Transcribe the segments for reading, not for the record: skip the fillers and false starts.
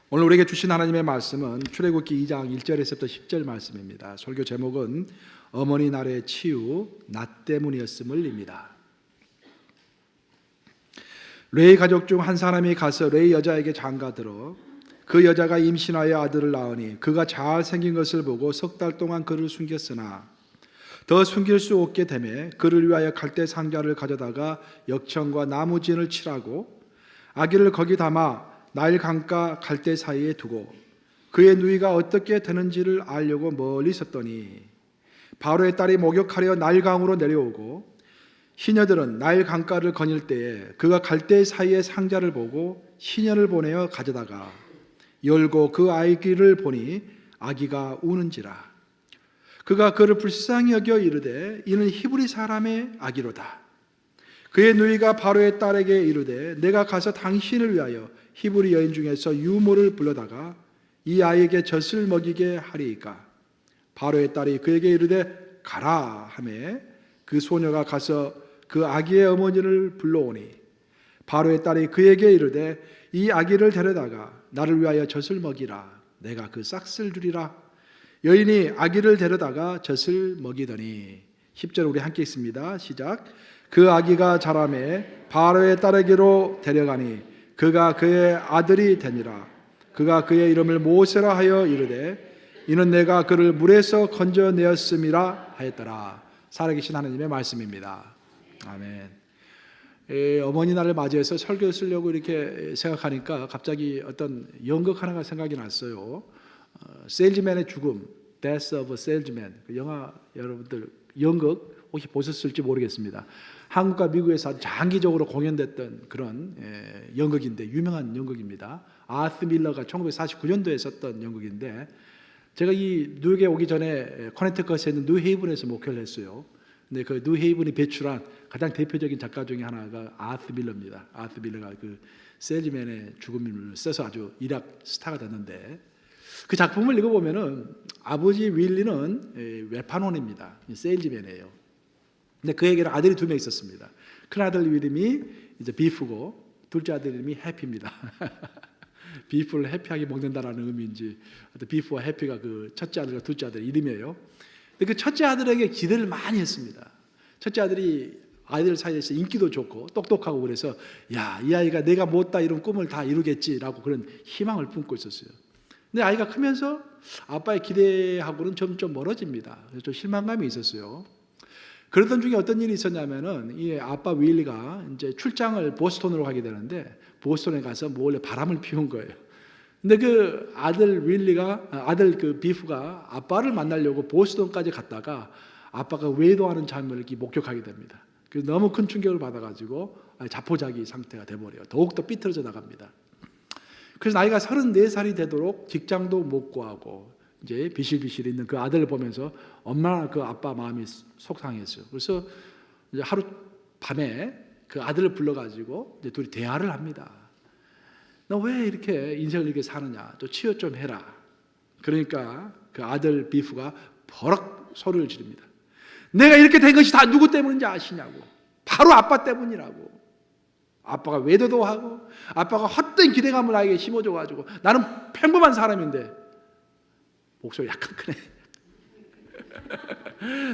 오늘 우리에게 주신 하나님의 말씀은 출애굽기 2장 1절에서부터 10절 말씀입니다. 설교 제목은 어머니 날의 치유, 나 때문이었음을입니다. 레이 가족 중 한 사람이 가서 레이 여자에게 장가들어 그 여자가 임신하여 아들을 낳으니 그가 잘생긴 것을 보고 3달 동안 그를 숨겼으나 더 숨길 수 없게 되매 그를 위하여 갈대 상자를 가져다가 역청과 나무진을 칠하고 아기를 거기 담아 나일 강가 갈대 사이에 두고 그의 누이가 어떻게 되는지를 알려고 멀리 섰더니 바로의 딸이 목욕하려 나일 강으로 내려오고 시녀들은 나일 강가를 거닐 때에 그가 갈대 사이에 상자를 보고 시녀를 보내어 가져다가 열고 그 아기를 보니 아기가 우는지라. 그가 그를 불쌍히 여겨 이르되 이는 히브리 사람의 아기로다. 그의 누이가 바로의 딸에게 이르되 내가 가서 당신을 위하여 히브리 여인 중에서 유모를 불러다가 이 아이에게 젖을 먹이게 하리이까. 바로의 딸이 그에게 이르되 가라 하매 그 소녀가 가서 그 아기의 어머니를 불러오니 바로의 딸이 그에게 이르되 이 아기를 데려다가 나를 위하여 젖을 먹이라. 내가 그 싹쓸 주리라. 여인이 아기를 데려다가 젖을 먹이더니 10절 우리 함께 읽습니다. 시작. 그 아기가 자라매 바로의 딸에게로 데려가니 그가 그의 아들이 되니라. 그가 그의 이름을 모세라 하여 이르되 이는 내가 그를 물에서 건져내었음이라 하였더라. 살아계신 하나님의 말씀입니다. 아멘. 어머니 날을 맞이해서 설교를 쓰려고 이렇게 생각하니까 갑자기 어떤 연극 하나가 생각이 났어요. 세일즈맨의 죽음, Death of a Salesman. 그 영화 여러분들 연극 혹시 보셨을지 모르겠습니다. 한국과 미국에서 장기적으로 공연됐던 그런 연극인데 유명한 연극입니다. 아스 밀러가 1949년도에 썼던 연극인데 제가 이 뉴욕에 오기 전에 커네티컷에 있는 뉴헤이븐에서 목회를 했어요. 근데 그 뉴헤이븐이 배출한 가장 대표적인 작가 중에 하나가 아스 밀러입니다. 아스 밀러가 그 세일즈맨의 죽음을 써서 아주 일약 스타가 됐는데 그 작품을 읽어보면은 아버지 윌리는 외판원입니다. 세일즈맨이에요. 근데 그에게는 아들이 2명 있었습니다. 큰 아들 이름이 이제 비프고 둘째 아들 이름이 해피입니다. 비프를 해피하게 먹는다라는 의미인지 비프와 해피가 그 첫째 아들과 둘째 아들 이름이에요. 근데 그 첫째 아들에게 기대를 많이 했습니다. 첫째 아들이 아이들 사이에서 인기도 좋고 똑똑하고 그래서 야, 이 아이가 내가 못다 이런 꿈을 다 이루겠지라고 그런 희망을 품고 있었어요. 근데 아이가 크면서 아빠의 기대하고는 점점 멀어집니다. 그래서 좀 실망감이 있었어요. 그러던 중에 어떤 일이 있었냐면은 이 아빠 윌리가 이제 출장을 보스턴으로 가게 되는데 보스턴에 가서 몰래 바람을 피운 거예요. 근데 그 아들 그 비프가 아빠를 만나려고 보스턴까지 갔다가 아빠가 외도하는 장면을 이렇게 목격하게 됩니다. 그래서 너무 큰 충격을 받아가지고 자포자기 상태가 돼버려요. 더욱더 삐뚤어져 나갑니다. 그래서 나이가 34살이 되도록 직장도 못 구하고 이제 비실비실 있는 그 아들을 보면서 얼마나 그 아빠 마음이 속상했어요. 그래서 이제 하루 밤에 그 아들을 불러가지고 이제 둘이 대화를 합니다. 너 왜 이렇게 인생을 이렇게 사느냐? 또 치유 좀 해라. 그러니까 그 아들 비프가 버럭 소리를 지릅니다. 내가 이렇게 된 것이 다 누구 때문인지 아시냐고. 바로 아빠 때문이라고. 아빠가 외도도 하고 아빠가 헛된 기대감을 나에게 심어줘가지고 나는 평범한 사람인데 목소리 약간 크네.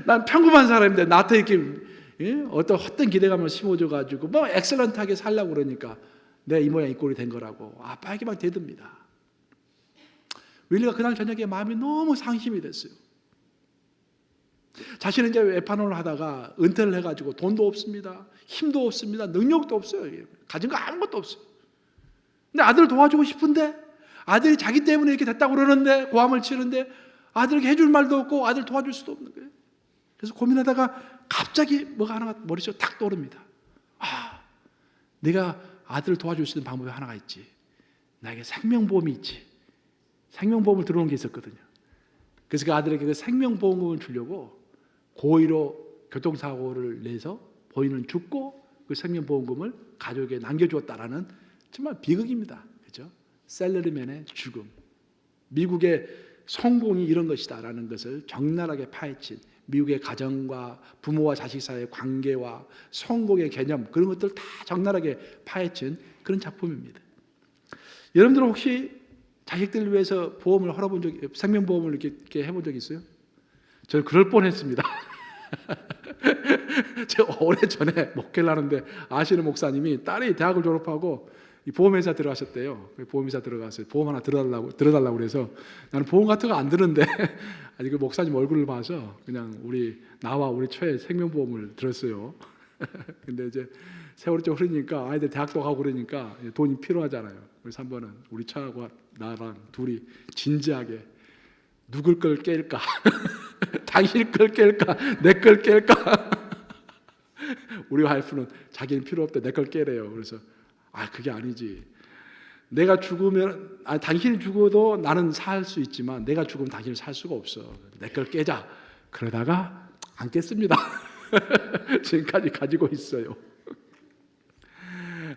난 평범한 사람인데 나한테 이렇게 어떤 헛된 기대감을 심어줘가지고 뭐 엑셀런트하게 살려고 그러니까 내가 이 모양 이 꼴이 된 거라고 아빠에게 막 대듭니다. 윌리가 그날 저녁에 마음이 너무 상심이 됐어요. 자신은 이제 외판원을 하다가 은퇴를 해가지고 돈도 없습니다. 힘도 없습니다. 능력도 없어요. 가진 거 아무것도 없어요. 근데 아들을 도와주고 싶은데 아들이 자기 때문에 이렇게 됐다고 그러는데 고함을 치는데 아들에게 해줄 말도 없고 아들 도와줄 수도 없는 거예요. 그래서 고민하다가 갑자기 뭐가 하나가 머릿속에 탁 떠오릅니다. 내가 아들을 도와줄 수 있는 방법이 하나가 있지. 나에게 생명보험이 있지. 생명보험을 들어오는 게 있었거든요. 그래서 그 아들에게 그 생명보험을 주려고 고의로 교통사고를 내서 본인은 죽고 그 생명보험금을 가족에게 남겨주었다라는 정말 비극입니다. 그렇죠? 셀러리맨의 죽음. 미국의 성공이 이런 것이다라는 것을 적나라하게 파헤친 미국의 가정과 부모와 자식 사이의 관계와 성공의 개념 그런 것들 다 적나라하게 파헤친 그런 작품입니다. 여러분들은 혹시 자식들 위해서 보험을 헐어본 적이, 생명보험을 이렇게 해본 적 있어요? 저는 그럴 뻔했습니다. 제가 오래전에 목회를 하는데 아시는 목사님이 딸이 대학을 졸업하고 이 보험회사 들어가셨대요. 보험회사 들어가서 보험 하나 들어달라고 그래서 나는 보험 같은 거 안 드는데 아니 그 목사님 얼굴을 봐서 그냥 나와 우리 처의 생명보험을 들었어요. 근데 이제 세월이 좀 흐르니까 아이들 대학도 가고 그러니까 돈이 필요하잖아요. 그래서 한 번은 우리 처하고 나랑 둘이 진지하게 누굴 걸 깰까? 당신 걸 깰까? 내 걸 깰까? 우리 와이프는 자기는 필요 없대, 내 걸 깨래요. 그래서 그게 아니지. 내가 죽으면 당신이 죽어도 나는 살 수 있지만 내가 죽으면 당신은 살 수가 없어. 내 걸 깨자. 그러다가 안 깼습니다. 지금까지 가지고 있어요.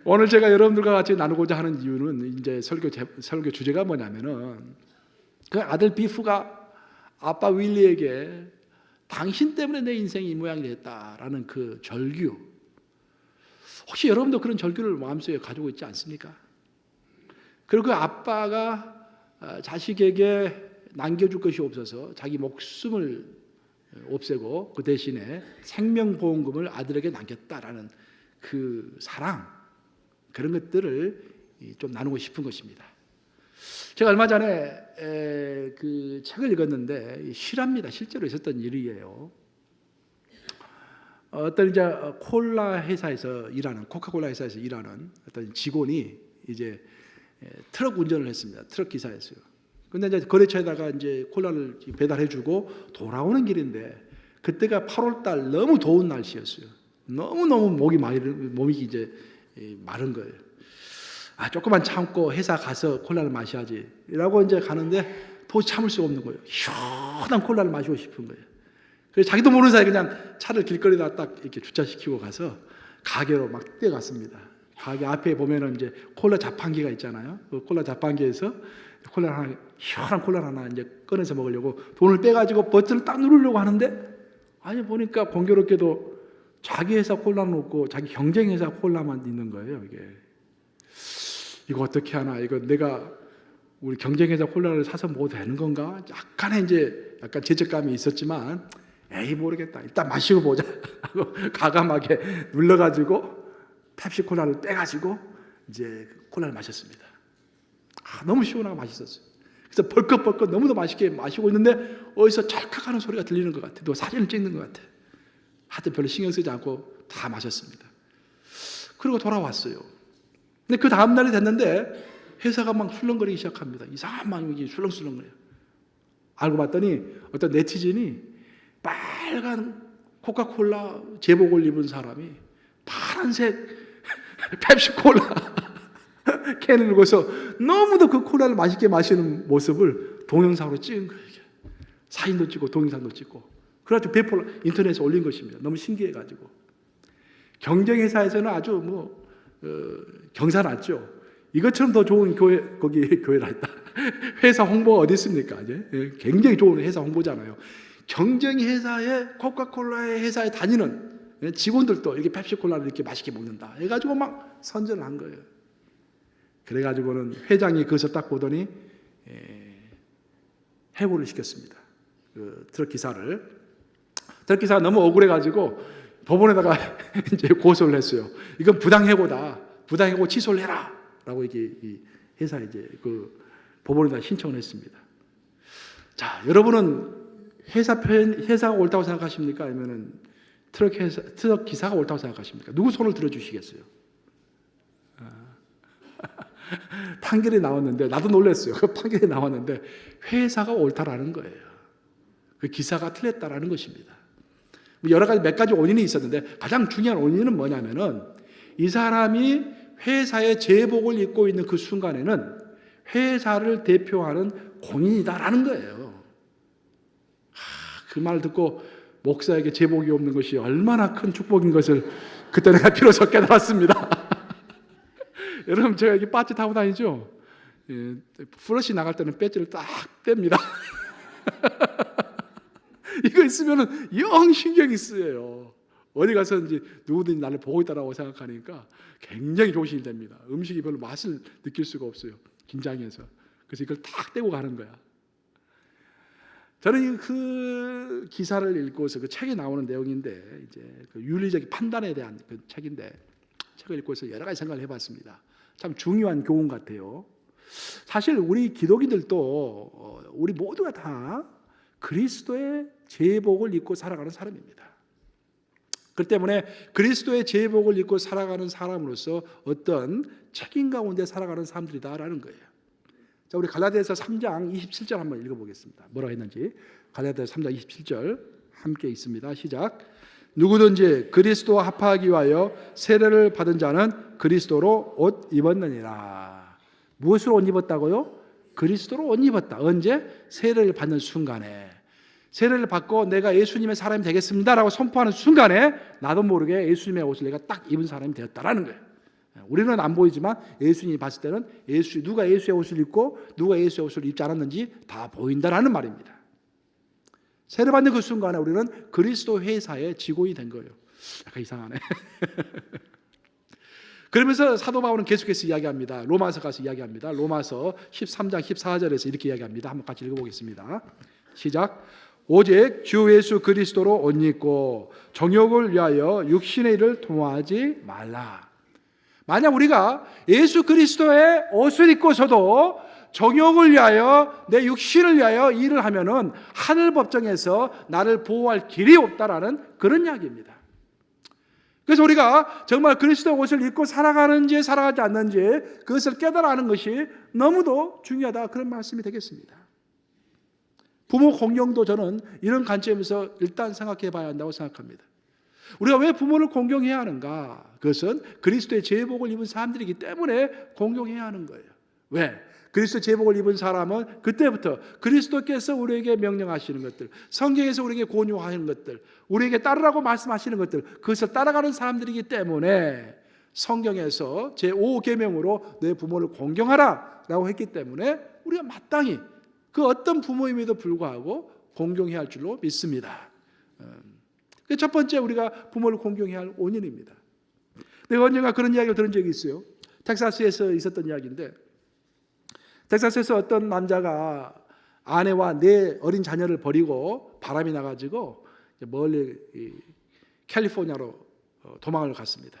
오늘 제가 여러분들과 같이 나누고자 하는 이유는 이제 설교 주제가 뭐냐면은 그 아들 비프가 아빠 윌리에게 당신 때문에 내 인생이 이 모양이 됐다라는 그 절규. 혹시 여러분도 그런 절규를 마음속에 가지고 있지 않습니까? 그리고 그 아빠가 자식에게 남겨줄 것이 없어서 자기 목숨을 없애고 그 대신에 생명보험금을 아들에게 남겼다라는 그 사랑, 그런 것들을 좀 나누고 싶은 것입니다. 제가 얼마 전에 그 책을 읽었는데 실화입니다. 실제로 있었던 일이에요. 어떤 이제 콜라 회사에서 일하는, 코카콜라 회사에서 일하는 어떤 직원이 이제 트럭 운전을 했습니다. 트럭 기사였어요. 근데 이제 거래처에다가 이제 콜라를 배달해주고 돌아오는 길인데 그때가 8월달 너무 더운 날씨였어요. 너무 몸이 이제 마른 거예요. 조금만 참고 회사 가서 콜라를 마셔야지라고 이제 가는데 도저히 참을 수가 없는 거예요. 시원한 콜라를 마시고 싶은 거예요. 그래서 자기도 모르는 사이에 그냥 차를 길거리에다 딱 이렇게 주차시키고 가서 가게로 막 뛰어갔습니다. 가게 앞에 보면은 이제 콜라 자판기가 있잖아요. 그 콜라 자판기에서 시원한 콜라 하나 이제 꺼내서 먹으려고 돈을 빼가지고 버튼을 딱 누르려고 하는데 보니까 공교롭게도 자기 회사 콜라는 없고 자기 경쟁 회사 콜라만 있는 거예요. 이거 어떻게 하나? 이거 내가 우리 경쟁 회사 콜라를 사서 먹어도 되는 건가? 약간 죄책감이 있었지만 모르겠다. 일단 마시고 보자 하고 가감하게 눌러가지고 펩시 콜라를 빼가지고 이제 콜라를 마셨습니다. 너무 시원하고 맛있었어요. 그래서 벌컥벌컥 너무도 맛있게 마시고 있는데 어디서 찰칵하는 소리가 들리는 것 같아요. 누가 사진을 찍는 것 같아요. 하여튼 별로 신경 쓰지 않고 다 마셨습니다. 그리고 돌아왔어요. 근데 그 다음 날이 됐는데 회사가 막 술렁거리기 시작합니다. 이상한 마음이 술렁술렁거려요. 알고 봤더니 어떤 네티즌이 빨간 코카콜라 제복을 입은 사람이 파란색 펩시콜라 캔을 들고서 너무도 그 콜라를 맛있게 마시는 모습을 동영상으로 찍은 거예요. 사진도 찍고 동영상도 찍고 그래가지고 배포 인터넷에 올린 것입니다. 너무 신기해가지고 경쟁회사에서는 아주 경사났죠. 이것처럼 더 좋은 교회라 했다. 회사 홍보가 어디 있습니까? 굉장히 좋은 회사 홍보잖아요. 경쟁 회사에 코카콜라의 회사에 다니는 직원들도 이렇게 펩시콜라를 이렇게 맛있게 먹는다 해가지고 막 선전을 한 거예요. 그래가지고는 회장이 그것을 딱 보더니 해고를 시켰습니다. 그 트럭 기사가 너무 억울해가지고 법원에다가 이제 고소를 했어요. 이건 부당해고다. 부당해고 취소를 해라라고 이 회사에 이제 그 법원에다 신청을 했습니다. 자, 여러분은 회사가 옳다고 생각하십니까? 아니면은 트럭 기사가 옳다고 생각하십니까? 누구 손을 들어주시겠어요? 판결이 나왔는데 나도 놀랐어요. 그 판결이 나왔는데 회사가 옳다라는 거예요. 그 기사가 틀렸다라는 것입니다. 여러 가지 몇 가지 원인이 있었는데 가장 중요한 원인은 뭐냐면은 이 사람이 회사의 제복을 입고 있는 그 순간에는 회사를 대표하는 공인이다라는 거예요. 그 말을 듣고 목사에게 제복이 없는 것이 얼마나 큰 축복인 것을 그때 내가 비로소 깨달았습니다. 여러분 제가 이렇게 배지 타고 다니죠. 플러시 나갈 때는 배지를 딱 뺍니다. 이거 있으면은 영 신경이 쓰여요. 어디 가서든지 누구든지 나를 보고 있다라고 생각하니까 굉장히 조심이 됩니다. 음식이 별로 맛을 느낄 수가 없어요. 긴장해서. 그래서 이걸 딱 떼고 가는 거야. 저는 그 기사를 읽고서 그 책에 나오는 내용인데 이제 그 윤리적인 판단에 대한 그 책인데 책을 읽고서 여러 가지 생각을 해봤습니다. 참 중요한 교훈 같아요. 사실 우리 기독인들도 우리 모두가 다 그리스도의 제복을 입고 살아가는 사람입니다. 그렇기 때문에 그리스도의 제복을 입고 살아가는 사람으로서 어떤 책임 가운데 살아가는 사람들이다라는 거예요. 자, 우리 갈라디아서 3장 27절 한번 읽어보겠습니다. 뭐라고 했는지. 갈라디아서 3장 27절 함께 있습니다. 시작. 누구든지 그리스도와 합하기 위하여 세례를 받은 자는 그리스도로 옷 입었느니라. 무엇으로 옷 입었다고요? 그리스도로 옷 입었다. 언제? 세례를 받는 순간에. 세례를 받고 내가 예수님의 사람이 되겠습니다라고 선포하는 순간에 나도 모르게 예수님의 옷을 내가 딱 입은 사람이 되었다라는 거예요. 우리는 안 보이지만 예수님이 봤을 때는 누가 예수의 옷을 입고 누가 예수의 옷을 입지 않았는지 다 보인다라는 말입니다. 세례받는 그 순간에 우리는 그리스도 회사의 직원이 된 거예요. 약간 이상하네. 그러면서 사도 바울은 계속해서 이야기합니다. 로마서 가서 이야기합니다. 로마서 13장 14절에서 이렇게 이야기합니다. 한번 같이 읽어보겠습니다. 시작. 오직 주 예수 그리스도로 옷 입고 정욕을 위하여 육신의 일을 도모하지 말라. 만약 우리가 예수 그리스도의 옷을 입고서도 정욕을 위하여 내 육신을 위하여 일을 하면은 하늘 법정에서 나를 보호할 길이 없다라는 그런 이야기입니다. 그래서 우리가 정말 그리스도의 옷을 입고 살아가는지 살아가지 않는지 그것을 깨달아가는 것이 너무도 중요하다 그런 말씀이 되겠습니다. 부모 공경도 저는 이런 관점에서 일단 생각해 봐야 한다고 생각합니다. 우리가 왜 부모를 공경해야 하는가? 그것은 그리스도의 제복을 입은 사람들이기 때문에 공경해야 하는 거예요. 왜? 그리스도 제복을 입은 사람은 그때부터 그리스도께서 우리에게 명령하시는 것들, 성경에서 우리에게 권유하시는 것들, 우리에게 따르라고 말씀하시는 것들, 그것을 따라가는 사람들이기 때문에 성경에서 제5계명으로 내 부모를 공경하라 라고 했기 때문에 우리가 마땅히 그 어떤 부모임에도 불구하고 공경해야 할 줄로 믿습니다. 첫 번째 우리가 부모를 공경해야 할 원인입니다. 내가 언젠가 그런 이야기를 들은 적이 있어요. 텍사스에서 있었던 이야기인데 텍사스에서 어떤 남자가 아내와 네 어린 자녀를 버리고 바람이 나가지고 멀리 캘리포니아로 도망을 갔습니다.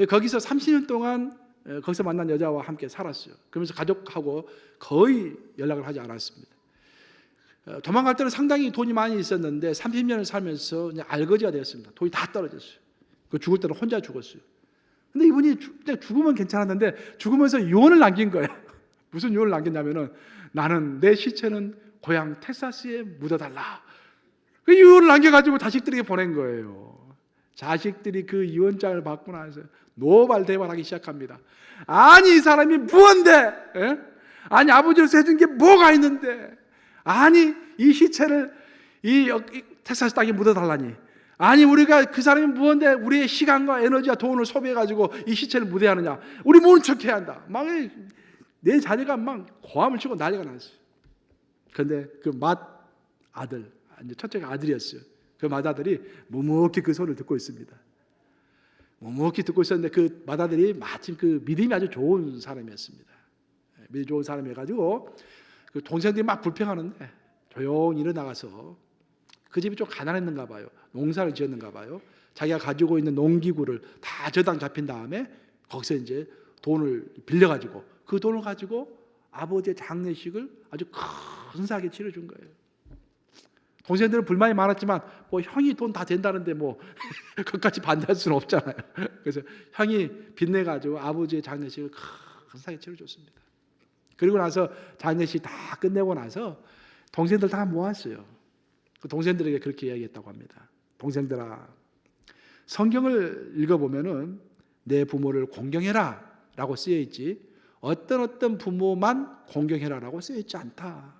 거기서 30년 동안 거기서 만난 여자와 함께 살았어요. 그러면서 가족하고 거의 연락을 하지 않았습니다. 도망갈 때는 상당히 돈이 많이 있었는데 30년을 살면서 그냥 알거지가 되었습니다. 돈이 다 떨어졌어요. 죽을 때는 혼자 죽었어요. 근데 이분이 죽으면 괜찮았는데 죽으면서 유언을 남긴 거예요. 무슨 유언을 남겼냐면은 나는 내 시체는 고향 텍사스에 묻어달라. 그 유언을 남겨가지고 자식들에게 보낸 거예요. 자식들이 그 유언장을 받고 나서 노발대발하기 시작합니다. 아니 이 사람이 무언데? 에? 아니 아버지로서 해준 게 뭐가 있는데? 아니 이 시체를 이 텍사스 땅에 묻어달라니. 아니 우리가 그 사람이 무언데 우리의 시간과 에너지와 돈을 소비해가지고 이 시체를 묻어야 하느냐. 우리 모른 척해야 한다. 막 내 자녀가 막 고함을 치고 난리가 났어요. 그런데 그 맏아들, 첫째가 아들이었어요. 그 맏아들이 묵묵히 그 소리를 듣고 있습니다. 묵묵히 듣고 있었는데 그 맏아들이 마침 그 믿음이 아주 좋은 사람이었습니다. 믿음이 좋은 사람이어가지고 그 동생들이 막 불평하는데 조용히 일어나가서 그 집이 좀 가난했는가 봐요. 농사를 지었는가 봐요. 자기가 가지고 있는 농기구를 다 저당 잡힌 다음에 거기서 이제 돈을 빌려가지고 그 돈을 가지고 아버지의 장례식을 아주 근사하게 치러준 거예요. 동생들은 불만이 많았지만 뭐 형이 돈 다 된다는데 뭐 그것까지 반대할 수는 없잖아요. 그래서 형이 빚내가지고 아버지의 장례식을 근사하게 치러줬습니다. 그리고 나서 장례식 다 끝내고 나서 동생들 다 모았어요. 그 동생들에게 그렇게 이야기했다고 합니다. 동생들아, 성경을 읽어보면은 내 부모를 공경해라 라고 쓰여있지 어떤 부모만 공경해라 라고 쓰여있지 않다.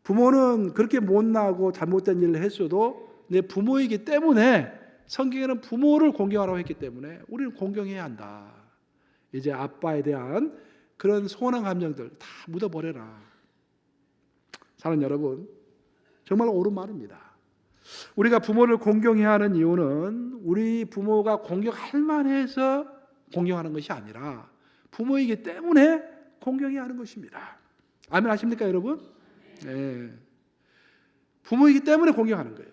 부모는 그렇게 못나고 잘못된 일을 했어도 내 부모이기 때문에 성경에는 부모를 공경하라고 했기 때문에 우리는 공경해야 한다. 이제 아빠에 대한 그런 소원한 감정들 다 묻어버려라. 사랑하는 여러분, 정말 옳은 말입니다. 우리가 부모를 공경해야 하는 이유는 우리 부모가 공경할 만해서 공경하는 것이 아니라 부모이기 때문에 공경해야 하는 것입니다. 아멘 하십니까 여러분? 예. 부모이기 때문에 공경하는 거예요.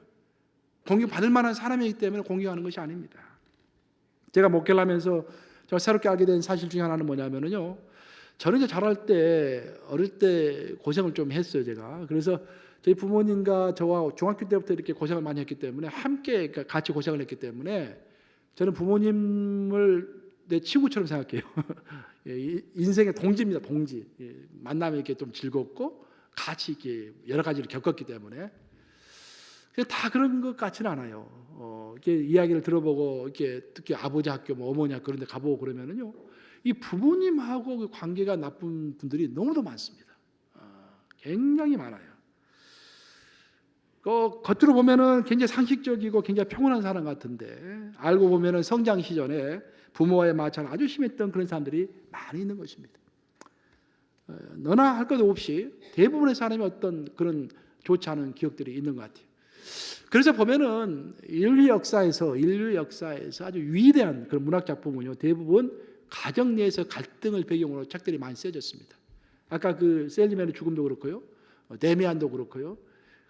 공경받을 만한 사람이기 때문에 공경하는 것이 아닙니다. 제가 목회를 하면서 제가 새롭게 알게 된 사실 중에 하나는 뭐냐면요, 저는 이제 자랄 때 어릴 때 고생을 좀 했어요 제가. 그래서 저희 부모님과 저와 중학교 때부터 이렇게 고생을 많이 했기 때문에 함께 같이 고생을 했기 때문에 저는 부모님을 내 친구처럼 생각해요. 인생의 동지입니다, 동지. 만나면 이렇게 좀 즐겁고 같이 이렇게 여러 가지를 겪었기 때문에 다 그런 것 같지는 않아요. 이렇게 이야기를 들어보고 이렇게 특히 아버지 학교, 뭐 어머니 학교 그런 데 가보고 그러면은요, 이 부모님하고 그 관계가 나쁜 분들이 너무도 많습니다. 굉장히 많아요. 겉으로 보면은 굉장히 상식적이고 굉장히 평온한 사람 같은데 알고 보면은 성장 시절에 부모와의 마찰 아주 심했던 그런 사람들이 많이 있는 것입니다. 너나 할 것 없이 대부분의 사람이 어떤 그런 좋지 않은 기억들이 있는 것 같아요. 그래서 보면은 인류 역사에서 아주 위대한 그런 문학 작품은요, 대부분 가정 내에서 갈등을 배경으로 책들이 많이 쓰여졌습니다. 아까 그 셀리맨의 죽음도 그렇고요, 데미안도 그렇고요.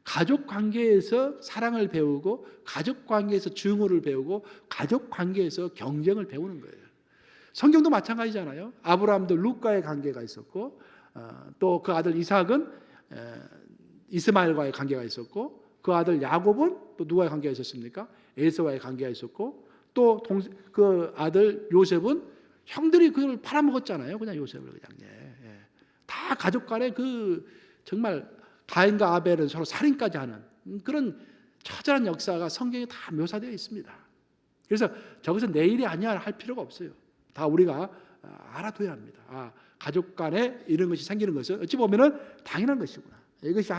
가족 관계에서 사랑을 배우고, 가족 관계에서 증오를 배우고, 가족 관계에서 경쟁을 배우는 거예요. 성경도 마찬가지잖아요. 아브라함도 룻과의 관계가 있었고, 또 그 아들 이삭은 이스마엘과의 관계가 있었고, 그 아들 야곱은 또 누구와의 관계가 있었습니까? 에서와의 관계가 있었고, 또 그 아들 요셉은 형들이 그걸 팔아먹었잖아요. 그냥 요셉을 그냥. 다 가족 간에 그 정말 가인과 아벨은 서로 살인까지 하는 그런 처절한 역사가 성경에 다 묘사되어 있습니다. 그래서 저것은 내 일이 아니야 할 필요가 없어요. 다 우리가 알아둬야 합니다. 가족 간에 이런 것이 생기는 것은 어찌 보면은 당연한 것이구나. 이것이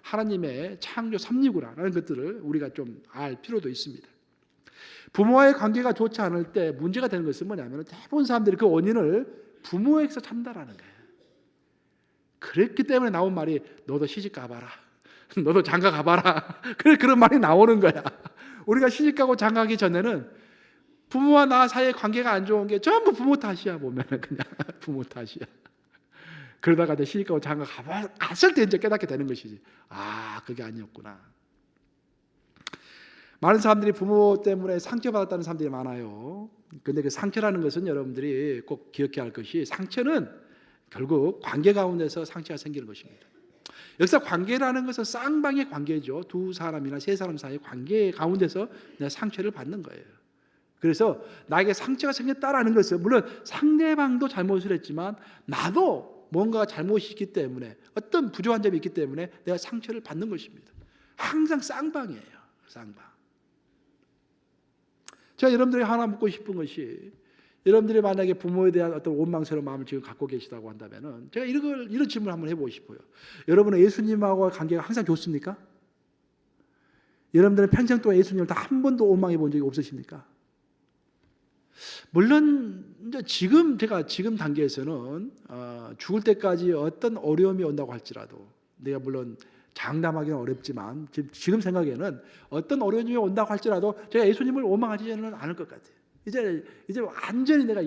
하나님의 창조 섭리구나라는 것들을 우리가 좀 알 필요도 있습니다. 부모와의 관계가 좋지 않을 때 문제가 되는 것은 뭐냐면 대부분 사람들이 그 원인을 부모에게서 찾는다라는 거예요. 그랬기 때문에 나온 말이 너도 시집 가봐라. 너도 장가 가봐라. 그런 말이 나오는 거야. 우리가 시집 가고 장가 가기 전에는 부모와 나 사이의 관계가 안 좋은 게 전부 부모 탓이야. 보면은 그냥 부모 탓이야. 그러다가 이제 시집 가고 장가 갔을 때 이제 깨닫게 되는 것이지. 그게 아니었구나. 많은 사람들이 부모 때문에 상처받았다는 사람들이 많아요. 그런데 그 상처라는 것은 여러분들이 꼭 기억해야 할 것이, 상처는 결국 관계 가운데서 상처가 생기는 것입니다. 여기서 관계라는 것은 쌍방의 관계죠. 두 사람이나 세 사람 사이의 관계 가운데서 내가 상처를 받는 거예요. 그래서 나에게 상처가 생겼다라는 것은 물론 상대방도 잘못을 했지만 나도 뭔가 잘못이 있기 때문에, 어떤 부족한 점이 있기 때문에 내가 상처를 받는 것입니다. 항상 쌍방이에요. 쌍방. 제가 여러분들이 하나 묻고 싶은 것이, 여러분들이 만약에 부모에 대한 어떤 원망스러운 마음을 지금 갖고 계시다고 한다면은 제가 이런 질문을 한번 해보고 싶어요. 여러분은 예수님하고 관계가 항상 좋습니까? 여러분들은 평생 동안 예수님을 다 한 번도 원망해 본 적이 없으십니까? 물론 이제 지금 단계에서는 죽을 때까지 어떤 어려움이 온다고 할지라도, 내가 물론 장담하기는 어렵지만 지금 생각에는 어떤 어려움이 온다고 할지라도 제가 예수님을 원망하지는 않을 것 같아요. 이제 완전히 내가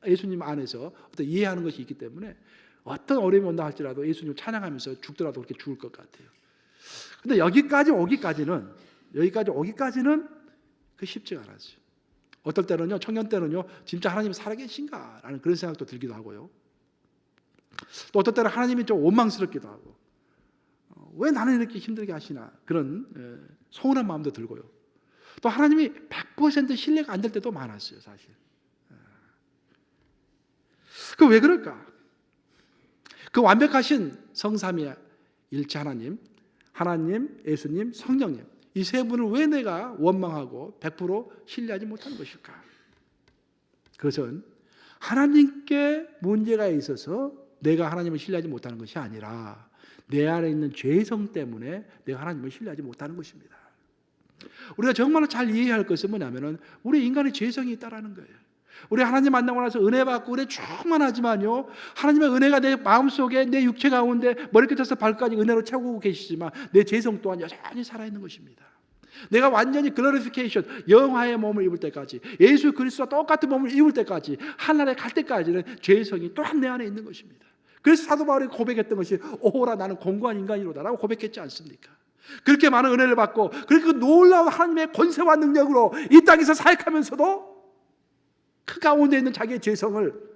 예수님 안에서 어떤 이해하는 것이 있기 때문에 어떤 어려움이 온다 할지라도 예수님을 찬양하면서 죽더라도 그렇게 죽을 것 같아요. 근데 여기까지 오기까지는 그 쉽지가 않았어요. 어떨 때는요, 청년 때는요, 진짜 하나님이 살아계신가라는 그런 생각도 들기도 하고요. 또 어떨 때는 하나님이 좀 원망스럽기도 하고, 왜 나는 이렇게 힘들게 하시나, 그런 서운한 마음도 들고요. 또 하나님이 100% 신뢰가 안 될 때도 많았어요, 사실. 그 왜 그럴까? 그 완벽하신 성삼위 일체 하나님, 예수님, 성령님, 이 세 분을 왜 내가 원망하고 100% 신뢰하지 못하는 것일까? 그것은 하나님께 문제가 있어서 내가 하나님을 신뢰하지 못하는 것이 아니라 내 안에 있는 죄성 때문에 내가 하나님을 신뢰하지 못하는 것입니다. 우리가 정말로 잘 이해해야 할 것은 뭐냐면은 우리 인간의 죄성이 있다라는 거예요. 우리 하나님 만나고 나서 은혜 받고 은혜 충만하지만요, 하나님의 은혜가 내 마음속에, 내 육체 가운데 머리끝에서 발까지 은혜로 채우고 계시지만 내 죄성 또한 여전히 살아있는 것입니다. 내가 완전히 글로리피케이션, 영화의 몸을 입을 때까지, 예수 그리스도와 똑같은 몸을 입을 때까지, 하늘에 갈 때까지는 죄성이 또한 내 안에 있는 것입니다. 그래서 사도 바울이 고백했던 것이 오호라 나는 공고한 인간이로다라고 고백했지 않습니까? 그렇게 많은 은혜를 받고 그렇게 놀라운 하나님의 권세와 능력으로 이 땅에서 사역하면서도 그 가운데 있는 자기의 죄성을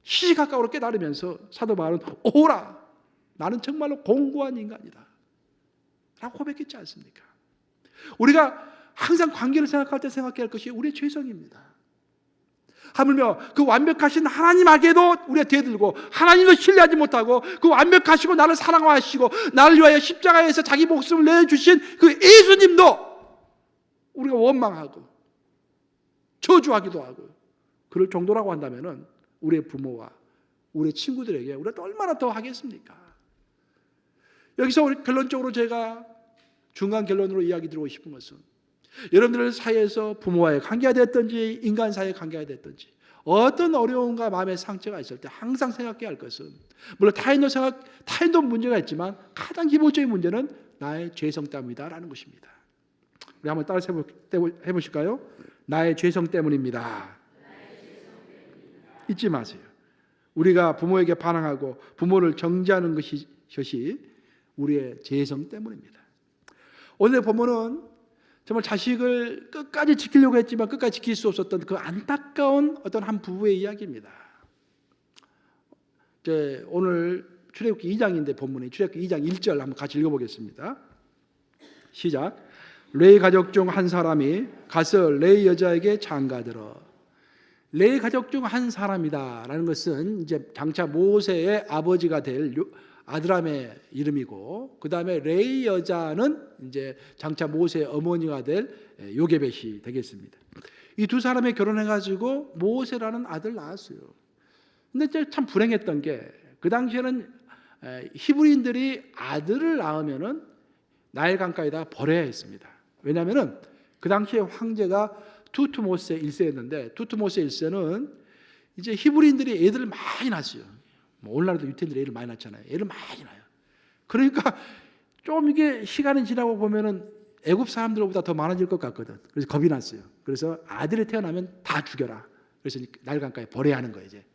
시시각각으로 깨달으면서 사도 바울은 오호라 나는 정말로 공고한 인간이다 라고 고백했지 않습니까? 우리가 항상 관계를 생각할 때 생각해야 할 것이 우리의 죄성입니다. 하물며 그 완벽하신 하나님에게도 우리가 대들고 하나님도 신뢰하지 못하고 그 완벽하시고 나를 사랑하시고 나를 위하여 십자가에서 자기 목숨을 내주신 그 예수님도 우리가 원망하고 저주하기도 하고 그럴 정도라고 한다면 우리의 부모와 우리의 친구들에게 우리가 또 얼마나 더 하겠습니까? 여기서 우리 결론적으로 제가 중간 결론으로 이야기 드리고 싶은 것은 여러분들 사이에서 부모와의 관계가 됐든지 인간 사이의 관계가 됐든지 어떤 어려움과 마음의 상처가 있을 때 항상 생각해야 할 것은 물론 타인도 문제가 있지만 가장 기본적인 문제는 나의 죄성 때문이다라는 것입니다. 우리 한번 따라서 해보실까요? 나의 죄성 때문입니다. 잊지 마세요. 우리가 부모에게 반항하고 부모를 정죄하는 것이 우리의 죄성 때문입니다. 오늘 본문은 정말 자식을 끝까지 지키려고 했지만 끝까지 지킬 수 없었던 그 안타까운 어떤 한 부부의 이야기입니다. 오늘 출애굽기 2장인데 본문이 출애굽기 2장 1절 한번 같이 읽어보겠습니다. 시작. 레위 가족 중 한 사람이 가서 레위 여자에게 장가들어. 레위 가족 중 한 사람이다라는 것은 이제 장차 모세의 아버지가 될 아드람의 이름이고 그 다음에 레위 여자는 이제 장차 모세의 어머니가 될 요게벳이 되겠습니다. 이 두 사람이 결혼해가지고 모세라는 아들 낳았어요. 근데 참 불행했던 게 그 당시에는 히브리인들이 아들을 낳으면은 나일 강가에다 버려야 했습니다. 왜냐하면은 그 당시에 황제가 투트모세 1세였는데 투트모세 1세는 이제 히브리인들이 애들을 많이 낳았어요. 오늘날도 유태인들이 애를 많이 낳잖아요. 애를 많이 낳아요. 그러니까 좀 이게 시간이 지나고 보면은 애굽 사람들보다 더 많아질 것 같거든. 그래서 겁이 났어요. 그래서 아들이 태어나면 다 죽여라. 그래서 나일 강가에 버려야 하는 거예요. 이제.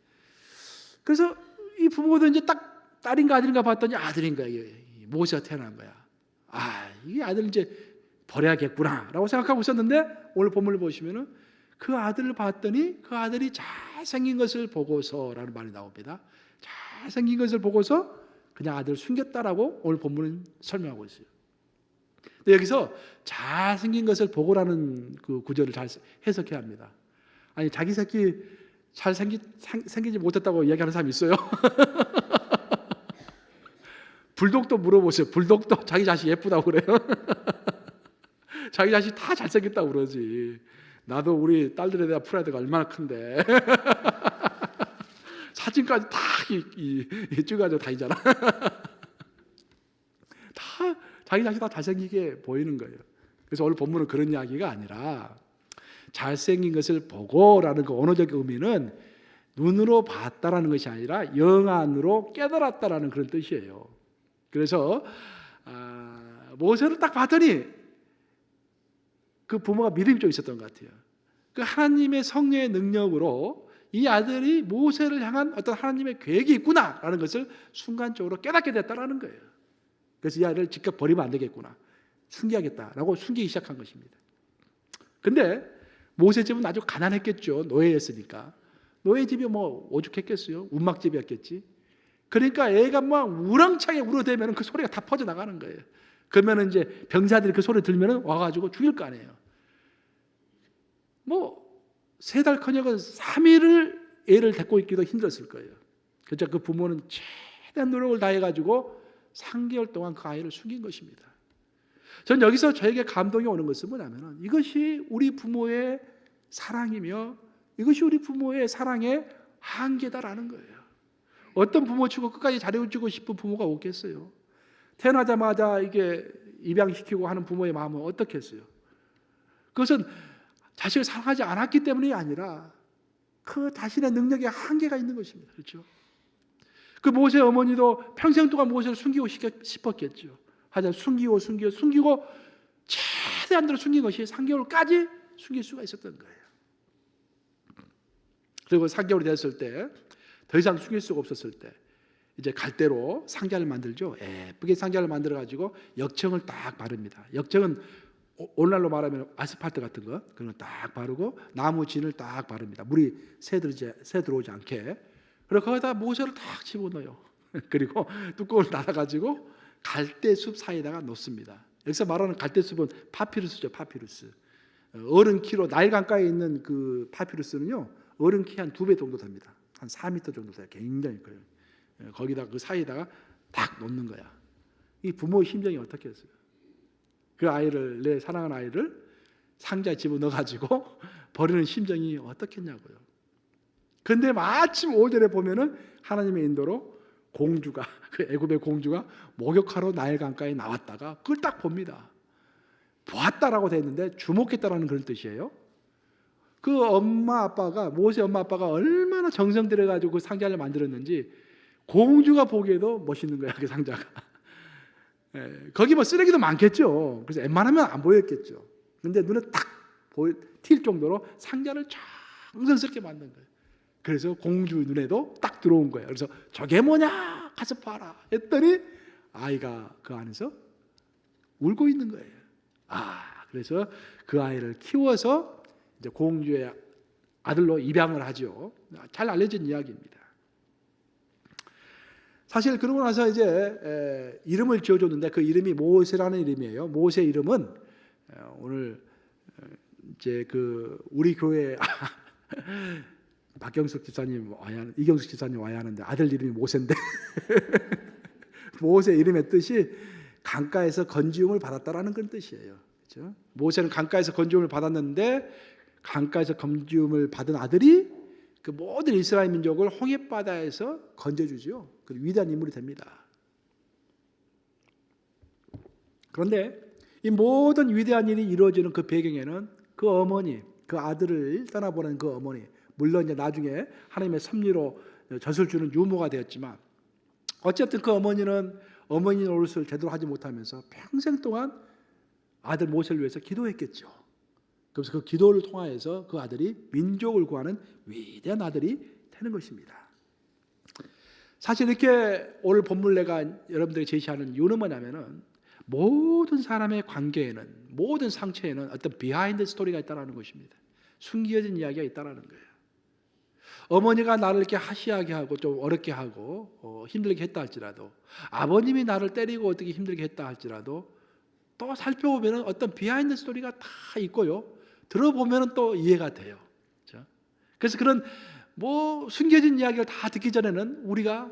그래서 이 부모도 이제 딱 딸인가 아들인가 봤더니 아들인가 모세가 태어난 거야. 아, 이 아들 이제 버려야겠구나라고 생각하고 있었는데 오늘 본문을 보시면은 그 아들을 봤더니 그 아들이 잘생긴 것을 보고서라는 말이 나옵니다. 잘생긴 것을 보고서 그냥 아들을 숨겼다라고 오늘 본문은 설명하고 있어요. 근데 여기서 잘생긴 것을 보고라는 그 구절을 잘 해석해야 합니다. 아니 자기 새끼 생기지 못했다고 이야기하는 사람이 있어요. 불독도 물어보세요. 불독도 자기 자식 예쁘다고 그래요. 자기 자식 다 잘생겼다고 그러지. 나도 우리 딸들에 대한 프라이드가 얼마나 큰데. 사진까지 다 찍어가지고 다니잖아. 다 자기 자식 다 잘생기게 보이는 거예요. 그래서 오늘 본문은 그런 이야기가 아니라 잘생긴 것을 보고라는 그 언어적 의미는 눈으로 봤다라는 것이 아니라 영안으로 깨달았다라는 그런 뜻이에요. 그래서 모세를 딱 봤더니 그 부모가 믿음이 좀 있었던 것 같아요. 그 하나님의 성령의 능력으로 이 아들이 모세를 향한 어떤 하나님의 계획이 있구나라는 것을 순간적으로 깨닫게 됐다라는 거예요. 그래서 이 아들을 직접 버리면 안 되겠구나. 숨겨야겠다라고 숨기기 시작한 것입니다. 근데 모세 집은 아주 가난했겠죠. 노예였으니까. 노예 집이 뭐 오죽했겠어요. 운막집이었겠지. 그러니까 애가 막 우렁차게 울어대면 그 소리가 다 퍼져나가는 거예요. 그러면 이제 병사들이 그 소리를 들으면 와가지고 죽일 거 아니에요. 뭐 3달커녕은 3일을 애를 데리고 있기도 힘들었을 거예요. 그렇죠. 그 부모는 최대한 노력을 다해가지고 3개월 동안 그 아이를 숨긴 것입니다. 전 여기서 저에게 감동이 오는 것은 뭐냐면 이것이 우리 부모의 사랑이며 이것이 우리 부모의 사랑의 한계다라는 거예요. 어떤 부모 치고 끝까지 잘해주고 싶은 부모가 없겠어요. 태어나자마자 이게 입양시키고 하는 부모의 마음은 어떻겠어요? 그것은 자식을 사랑하지 않았기 때문이 아니라 그 자신의 능력에 한계가 있는 것입니다. 그렇죠? 그 모세 어머니도 평생 동안 모세를 숨기고 싶었겠죠. 하지만 숨기고 최대한대로 숨긴 것이 3개월까지 숨길 수가 있었던 거예요. 그리고 3개월이 됐을 때 더 이상 숨길 수가 없었을 때 이제 갈대로 상자를 만들죠. 예쁘게 상자를 만들어 가지고 역청을 딱 바릅니다. 역청은 오늘날로 말하면 아스팔트 같은 거 그런 거 딱 바르고 나무 진을 딱 바릅니다. 물이 새 들어오지 않게. 그리고 거기다 모세를 딱 집어넣어요. 그리고 뚜껑을 닫아가지고 갈대숲 사이에다가 놓습니다. 여기서 말하는 갈대숲은 파피루스죠. 파피루스. 어른 키로 나일 강가에 있는 그 파피루스는요, 어른 키 한 2배 정도 됩니다. 한 4m 정도 돼요. 굉장히 커요. 거기다 그 사이에다가 딱 놓는 거야. 이 부모의 심정이 어떻겠어요? 그 아이를, 내 사랑하는 아이를 상자에 집어넣어 가지고 버리는 심정이 어떻겠냐고요. 근데 마침 5절에 보면은 하나님의 인도로 공주가, 그 애굽의 공주가 목욕하러 나일 강가에 나왔다가 그걸 딱 봅니다. 보았다라고 돼 있는데 주목했다라는 그런 뜻이에요. 그 엄마 아빠가, 모세 엄마 아빠가 얼마나 정성 들여 가지고 그 상자를 만들었는지 공주가 보기에도 멋있는 거야, 그 상자가. 거기 뭐 쓰레기도 많겠죠. 그래서 웬만하면 안 보였겠죠. 근데 눈에 딱 튈 정도로 상자를 정성스럽게 만든 거예요. 그래서 공주 눈에도 딱 들어온 거예요. 그래서 저게 뭐냐? 가서 봐라 했더니 아이가 그 안에서 울고 있는 거예요. 그래서 그 아이를 키워서 이제 공주의 아들로 입양을 하죠. 잘 알려진 이야기입니다. 사실 그러고 나서 이제 이름을 지어줬는데 그 이름이 모세라는 이름이에요. 모세 이름은 오늘 이제 그 우리 교회 박경숙 집사님 이경숙 집사님 와야 하는데 아들 이름이 모세인데 모세 이름의 뜻이 강가에서 건지움을 받았다라는 그런 뜻이에요. 그렇죠? 모세는 강가에서 건지움을 받았는데 강가에서 건지움을 받은 아들이 그 모든 이스라엘 민족을 홍해바다에서 건져주죠. 그 위대한 인물이 됩니다. 그런데 이 모든 위대한 일이 이루어지는 그 배경에는 그 어머니, 그 아들을 떠나보낸 그 어머니, 물론 이제 나중에 하나님의 섭리로 젖을 주는 유모가 되었지만 어쨌든 그 어머니는 어머니 노릇을 제대로 하지 못하면서 평생 동안 아들 모세를 위해서 기도했겠죠. 그래서 그 기도를 통하여서 그 아들이 민족을 구하는 위대한 아들이 되는 것입니다. 사실 이렇게 오늘 본문 내가 여러분들에게 제시하는 이유는 뭐냐면은 모든 사람의 관계에는, 모든 상처에는 어떤 비하인드 스토리가 있다는 것입니다. 숨겨진 이야기가 있다는 거예요. 어머니가 나를 이렇게 하시하게 하고 좀 어렵게 하고 힘들게 했다 할지라도, 아버님이 나를 때리고 어떻게 힘들게 했다 할지라도 또 살펴보면 어떤 비하인드 스토리가 다 있고요. 들어보면 또 이해가 돼요. 그렇죠? 그래서 그런 뭐 숨겨진 이야기를 다 듣기 전에는 우리가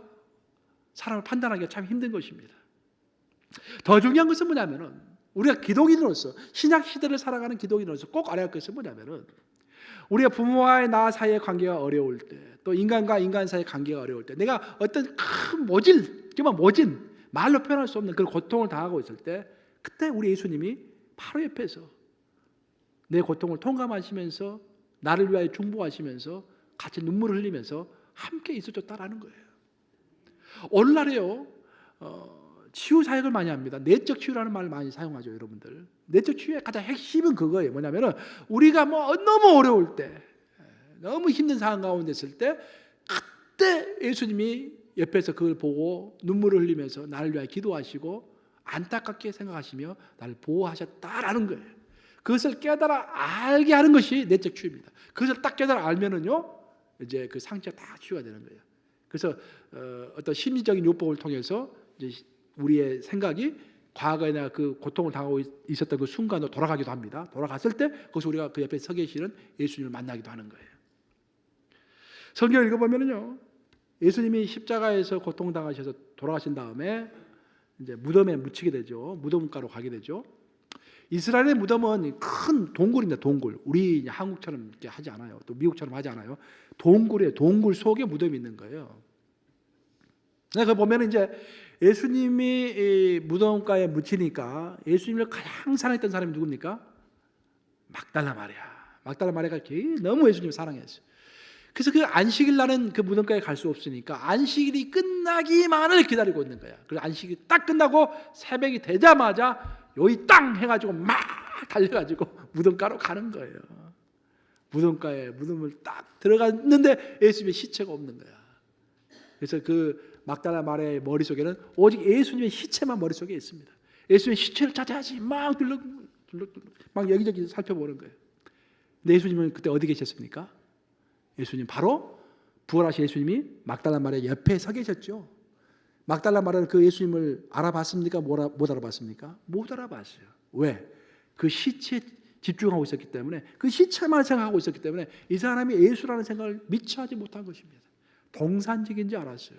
사람을 판단하기가 참 힘든 것입니다. 더 중요한 것은 뭐냐면은 우리가 기독인으로서 신약 시대를 살아가는 기독인으로서 꼭 알아야 할 것은 뭐냐면은 우리가 부모와의 나 사이의 관계가 어려울 때, 또 인간과 인간 사이의 관계가 어려울 때, 내가 어떤 큰 정말 모진 말로 표현할 수 없는 그런 고통을 당하고 있을 때, 그때 우리 예수님이 바로 옆에서 내 고통을 통감하시면서 나를 위하여 중보하시면서 같이 눈물을 흘리면서 함께 있어줬다라는 거예요. 오늘날에요 치유 사역을 많이 합니다. 내적 치유라는 말을 많이 사용하죠, 여러분들. 내적 치유의 가장 핵심은 그거예요. 뭐냐면은 우리가 뭐 너무 어려울 때, 너무 힘든 상황 가운데 있을 때, 그때 예수님이 옆에서 그걸 보고 눈물을 흘리면서 나를 위하여 기도하시고 안타깝게 생각하시며 나를 보호하셨다라는 거예요. 그것을 깨달아 알게 하는 것이 내적 치유입니다. 그것을 딱 깨달아 알면은요, 이제 그 상처가 다 치유가 되는 거예요. 그래서 어떤 심리적인 요법을 통해서 이제 우리의 생각이 과거에 내가 그 고통을 당하고 있었던 그 순간으로 돌아가기도 합니다. 돌아갔을 때 거기서 우리가 그 옆에 서 계시는 예수님을 만나기도 하는 거예요. 성경을 읽어보면요, 예수님이 십자가에서 고통당하셔서 돌아가신 다음에 이제 무덤에 묻히게 되죠. 무덤가로 가게 되죠. 이스라엘의 무덤은 큰 동굴입니다. 동굴. 우리 한국처럼 이렇게 하지 않아요. 또 미국처럼 하지 않아요. 동굴에 동굴 속에 무덤이 있는 거예요. 그 보면 이제 예수님이 무덤가에 묻히니까 예수님을 가장 사랑했던 사람이 누굽니까? 막달라 마리아. 막달라 마리아가 너무 예수님을 사랑했어요. 그래서 그 안식일 날은 그 무덤가에 갈 수 없으니까 안식일이 끝나기만을 기다리고 있는 거야. 그래서 안식일이 딱 끝나고 새벽이 되자마자 여기 땅 해가지고 막 달려가지고 무덤가로 가는 거예요. 무덤가에 무덤을 딱 들어갔는데 예수님의 시체가 없는 거야. 그래서 그 막달라 마리아의 머릿속에는 오직 예수님의 시체만 머릿속에 있습니다. 예수님의 시체를 찾아야지 막 막 여기저기 살펴보는 거예요. 근데 예수님은 그때 어디 계셨습니까? 예수님 바로 부활하신 예수님이 막달라 마리아 옆에 서 계셨죠. 막달라 마리아는 그 예수님을 알아봤습니까? 못 알아봤습니까? 못 알아봤어요. 왜? 그 시체에 집중하고 있었기 때문에, 그 시체만 생각하고 있었기 때문에 이 사람이 예수라는 생각을 미처 하지 못한 것입니다. 동산직인지 알았어요.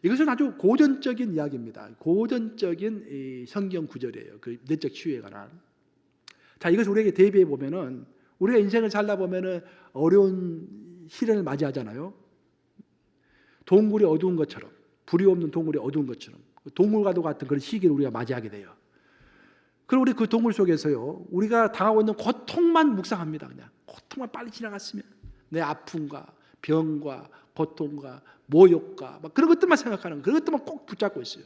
이것은 아주 고전적인 이야기입니다. 고전적인 이 성경 구절이에요. 그 내적 치유에 관한. 자, 이것을 우리에게 대비해 보면은, 우리가 인생을 살다 보면은 어려운 시련을 맞이하잖아요. 동굴이 어두운 것처럼, 불이 없는 동굴이 어두운 것처럼, 동굴과도 같은 그런 시기를 우리가 맞이하게 돼요. 그럼 우리 그 동굴 속에서요, 우리가 당하고 있는 고통만 묵상합니다. 그냥 고통만 빨리 지나갔으면, 내 아픔과 병과 고통과 모욕과 막 그런 것들만 생각하는, 그런 것들만 꼭 붙잡고 있어요.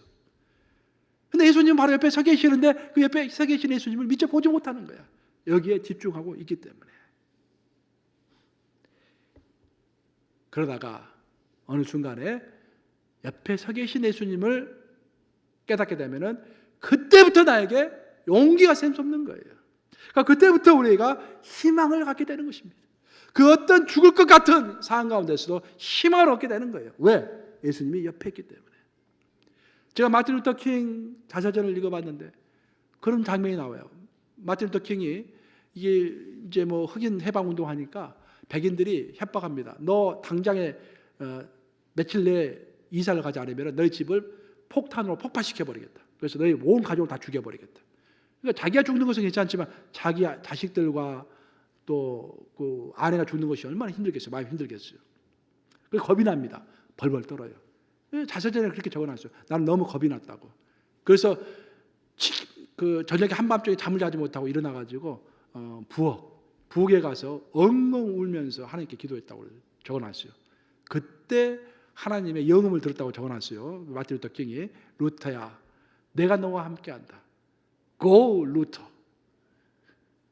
근데 예수님 바로 옆에 서 계시는데 그 옆에 서 계신 예수님을 미처 보지 못하는 거야. 여기에 집중하고 있기 때문에. 그러다가 어느 순간에 옆에 서 계신 예수님을 깨닫게 되면은 그때부터 나에게 용기가 샘솟는 거예요. 그러니까 그때부터 우리가 희망을 갖게 되는 것입니다. 그 어떤 죽을 것 같은 상황 가운데서도 희망을 얻게 되는 거예요. 왜? 예수님이 옆에 있기 때문에. 제가 마틴 루터 킹 자서전을 읽어봤는데 그런 장면이 나와요. 마틴 루터 킹이 이게 이제 뭐 흑인 해방 운동하니까 백인들이 협박합니다. 너 당장에 며칠 내에 이사를 가지 않으면 너희 집을 폭탄으로 폭파시켜 버리겠다. 그래서 너희 온 가족을 다 죽여버리겠다. 그러니까 자기가 죽는 것은 괜찮지만 자기 자식들과 또 그 아내가 죽는 것이 얼마나 힘들겠어요. 많이 힘들겠어요. 그래서 겁이 납니다. 벌벌 떨어요. 자서전에 그렇게 적어놨어요. 나는 너무 겁이 났다고. 그래서 그 저녁에 한밤중에 잠을 자지 못하고 일어나가지고 부엌에 가서 엉엉 울면서 하나님께 기도했다고 적어놨어요. 그때 하나님의 영음을 들었다고 적어놨어요. 마틴 루터 킹이, 루터야, 내가 너와 함께한다. Go, 루터.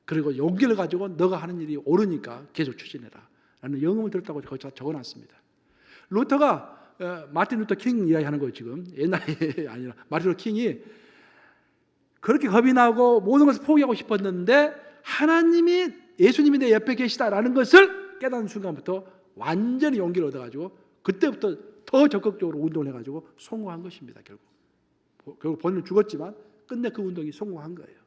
그리고 용기를 가지고 너가 하는 일이 옳으니까 계속 추진해라 라는 영음을 들었다고 거기서 적어놨습니다. 루터가 마틴 루터 킹 이야기하는 거예요. 지금 옛날이 아니라 마틴 루터 킹이 그렇게 겁이 나고 모든 것을 포기하고 싶었는데 하나님이, 예수님이 내 옆에 계시다라는 것을 깨닫는 순간부터 완전히 용기를 얻어가지고 그때부터 더 적극적으로 운동을 해가지고 성공한 것입니다. 결국 본인은 죽었지만 끝내 그 운동이 성공한 거예요.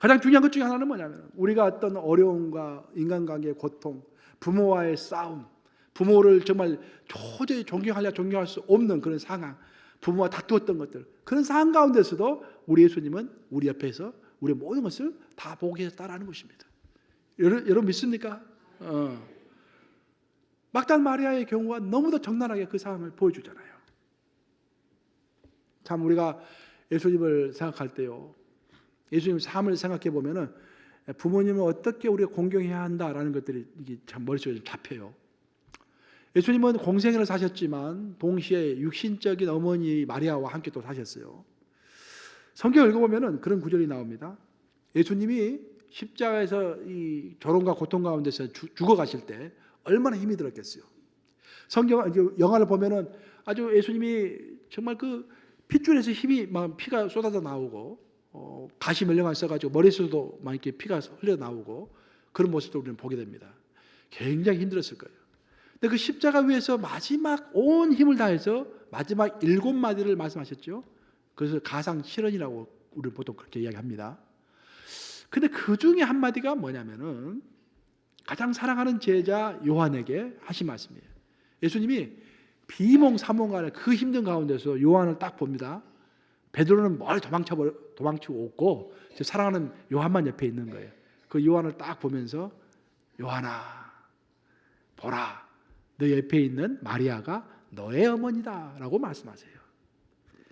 가장 중요한 것 중에 하나는 뭐냐면, 우리가 어떤 어려움과 인간관계의 고통, 부모와의 싸움, 부모를 정말 도저히 존경할 수 없는 그런 상황, 부모와 다투었던 것들, 그런 상황 가운데서도 우리 예수님은 우리 옆에서 우리의 모든 것을 다 보고 계셨다라는 것입니다. 여러분 믿습니까? 막달 마리아의 경우가 너무도 적나라하게 그 상황을 보여주잖아요. 참 우리가 예수님을 생각할 때요, 예수님 삶을 생각해 보면은 부모님을 어떻게 우리가 공경해야 한다라는 것들이 이게 참 머릿속에 좀 잡혀요. 예수님은 공생애를 사셨지만 동시에 육신적인 어머니 마리아와 함께 또 사셨어요. 성경 읽어보면은 그런 구절이 나옵니다. 예수님이 십자가에서 이 조롱과 고통 가운데서 죽어가실 때 얼마나 힘이 들었겠어요. 성경 영화를 보면은 아주 예수님이 정말 그 핏줄에서 힘이 막 피가 쏟아져 나오고 가시 멸령을 써가지고 머리에서도 막 이렇게 피가 흘러 나오고 그런 모습도 우리는 보게 됩니다. 굉장히 힘들었을 거예요. 근데 그 십자가 위에서 마지막 온 힘을 다해서 마지막 7마디를 말씀하셨죠. 그래서 가상 실언이라고 우리는 보통 그렇게 이야기합니다. 근데 그 중에 한마디가 뭐냐면은 가장 사랑하는 제자 요한에게 하신 말씀이에요. 예수님이 비몽사몽간에 그 힘든 가운데서 요한을 딱 봅니다. 베드로는 멀리 도망치고 없고 사랑하는 요한만 옆에 있는 거예요. 그 요한을 딱 보면서 요한아, 보라, 너 옆에 있는 마리아가 너의 어머니다 라고 말씀하세요.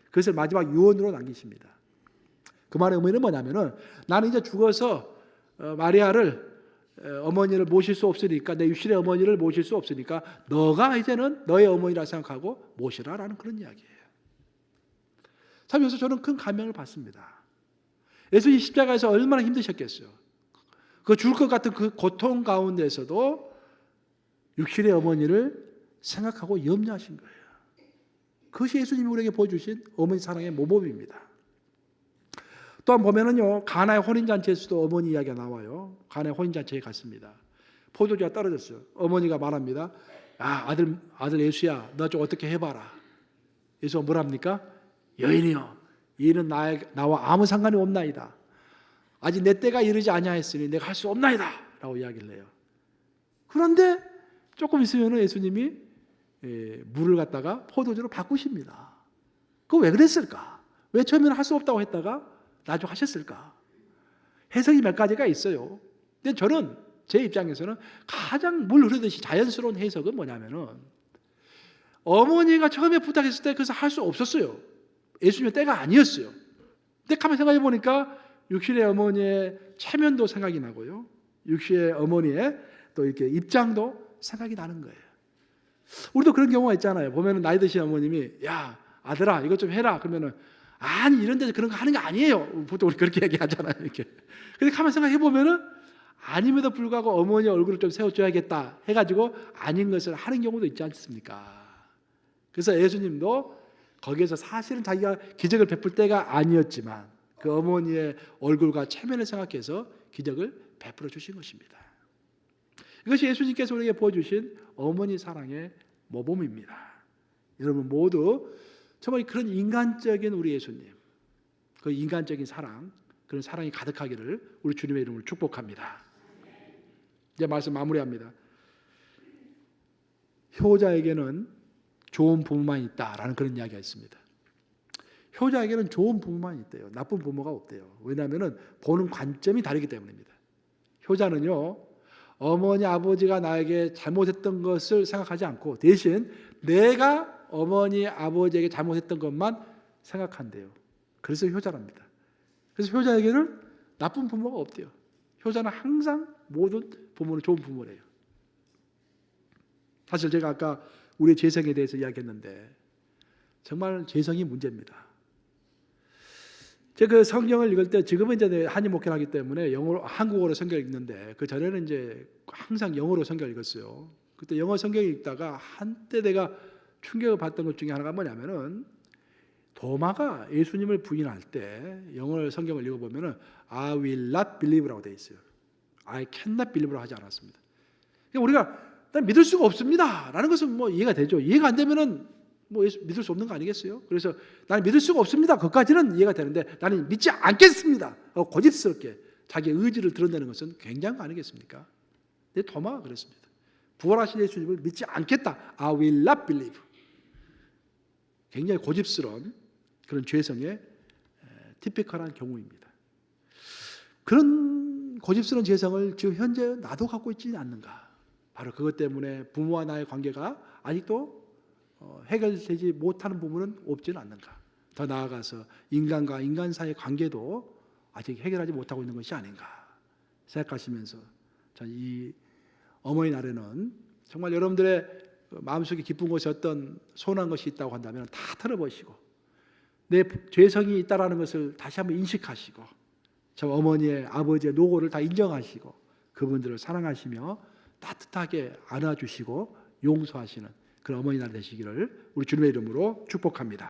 그것을 마지막 유언으로 남기십니다. 그 말의 의미는 뭐냐면은 나는 이제 죽어서 마리아를 어머니를 모실 수 없으니까, 내 육신의 어머니를 모실 수 없으니까 너가 이제는 너의 어머니라 생각하고 모시라라는 그런 이야기예요. 참 여기서 저는 큰 감명을 받습니다. 예수님 십자가에서 얼마나 힘드셨겠어요. 그 죽을 것 같은 그 고통 가운데서도 육신의 어머니를 생각하고 염려하신 거예요. 그것이 예수님이 우리에게 보여주신 어머니 사랑의 모범입니다. 또한 보면은요, 가나의 혼인잔치에서도 어머니 이야기가 나와요. 가나의 혼인잔치에 갔습니다. 포도주가 떨어졌어요. 어머니가 말합니다. 아들 예수야, 너 좀 어떻게 해봐라. 예수가 뭐랍니까? 여인이여, 이는 나와 아무 상관이 없나이다. 아직 내 때가 이르지 아니하였으니 내가 할 수 없나이다 라고 이야기를 해요. 그런데 조금 있으면 예수님이 물을 갖다가 포도주로 바꾸십니다. 그거 왜 그랬을까? 왜 처음에는 할 수 없다고 했다가 나중에 하셨을까? 해석이 몇 가지가 있어요. 근데 저는 제 입장에서는 가장 물 흐르듯이 자연스러운 해석은 뭐냐면은, 어머니가 처음에 부탁했을 때 그래서 할 수 없었어요. 예수님의 때가 아니었어요. 근데 가만 생각해 보니까 육신의 어머니의 체면도 생각이 나고요, 육신의 어머니의 또 이렇게 입장도 생각이 나는 거예요. 우리도 그런 경우가 있잖아요. 보면은 나이 드신 어머님이 야 아들아 이것 좀 해라 그러면은 아니 이런 데서 그런 거 하는 거 아니에요. 보통 우리 그렇게 얘기하잖아요. 이렇게. 근데 가만 생각해 보면은 아님에도 불구하고 어머니 얼굴을 좀 세워줘야겠다 해가지고 아닌 것을 하는 경우도 있지 않습니까? 그래서 예수님도 거기에서 사실은 자기가 기적을 베풀 때가 아니었지만 그 어머니의 얼굴과 체면을 생각해서 기적을 베풀어 주신 것입니다. 이것이 예수님께서 우리에게 보여주신 어머니 사랑의 모범입니다. 여러분 모두 정말 그런 인간적인 우리 예수님, 그 인간적인 사랑, 그런 사랑이 가득하기를 우리 주님의 이름으로 축복합니다. 이제 말씀 마무리합니다. 효자에게는 좋은 부모만 있다라는 그런 이야기가 있습니다. 효자에게는 좋은 부모만 있대요. 나쁜 부모가 없대요. 왜냐하면 보는 관점이 다르기 때문입니다. 효자는요, 어머니 아버지가 나에게 잘못했던 것을 생각하지 않고 대신 내가 어머니 아버지에게 잘못했던 것만 생각한대요. 그래서 효자랍니다. 그래서 효자에게는 나쁜 부모가 없대요. 효자는 항상 모든 부모는 좋은 부모래요. 사실 제가 아까 우리의 재성에 대해서 이야기했는데 정말 재성이 문제입니다. 제가 그 성경을 읽을 때 지금은 이제 한인 목회를 하기 때문에 한국어로 성경을 읽는데 그 전에는 이제 항상 영어로 성경을 읽었어요. 그때 영어 성경을 읽다가 한때 내가 충격을 받던 것 중에 하나가 뭐냐면은 도마가 예수님을 부인할 때 영어 성경을 읽어보면은 I will not believe라고 되어 있어요. I cannot believe라고 하지 않았습니다. 그러니까 우리가 난 믿을 수가 없습니다 라는 것은 뭐 이해가 되죠. 이해가 안 되면은 뭐 믿을 수 없는 거 아니겠어요? 그래서 나는 믿을 수가 없습니다. 그것까지는 이해가 되는데 나는 믿지 않겠습니다. 고집스럽게 자기의 의지를 드러내는 것은 굉장한 거 아니겠습니까? 근데 도마가 그랬습니다. 부활하신 예수님을 믿지 않겠다. I will not believe. 굉장히 고집스러운 그런 죄성의 티피컬한 경우입니다. 그런 고집스러운 죄성을 지금 현재 나도 갖고 있지 않는가? 바로 그것 때문에 부모와 나의 관계가 아직도 해결되지 못하는 부분은 없지는 않는가? 더 나아가서 인간과 인간 사이의 관계도 아직 해결하지 못하고 있는 것이 아닌가 생각하시면서 저는 이 어머니 날에는 정말 여러분들의 마음속에 기쁜 것이 어떤 소원한 것이 있다고 한다면 다 털어보시고 내 죄성이 있다라는 것을 다시 한번 인식하시고 저 어머니의 아버지의 노고를 다 인정하시고 그분들을 사랑하시며 따뜻하게 안아주시고 용서하시는 그런 어머니 날 되시기를 우리 주님의 이름으로 축복합니다.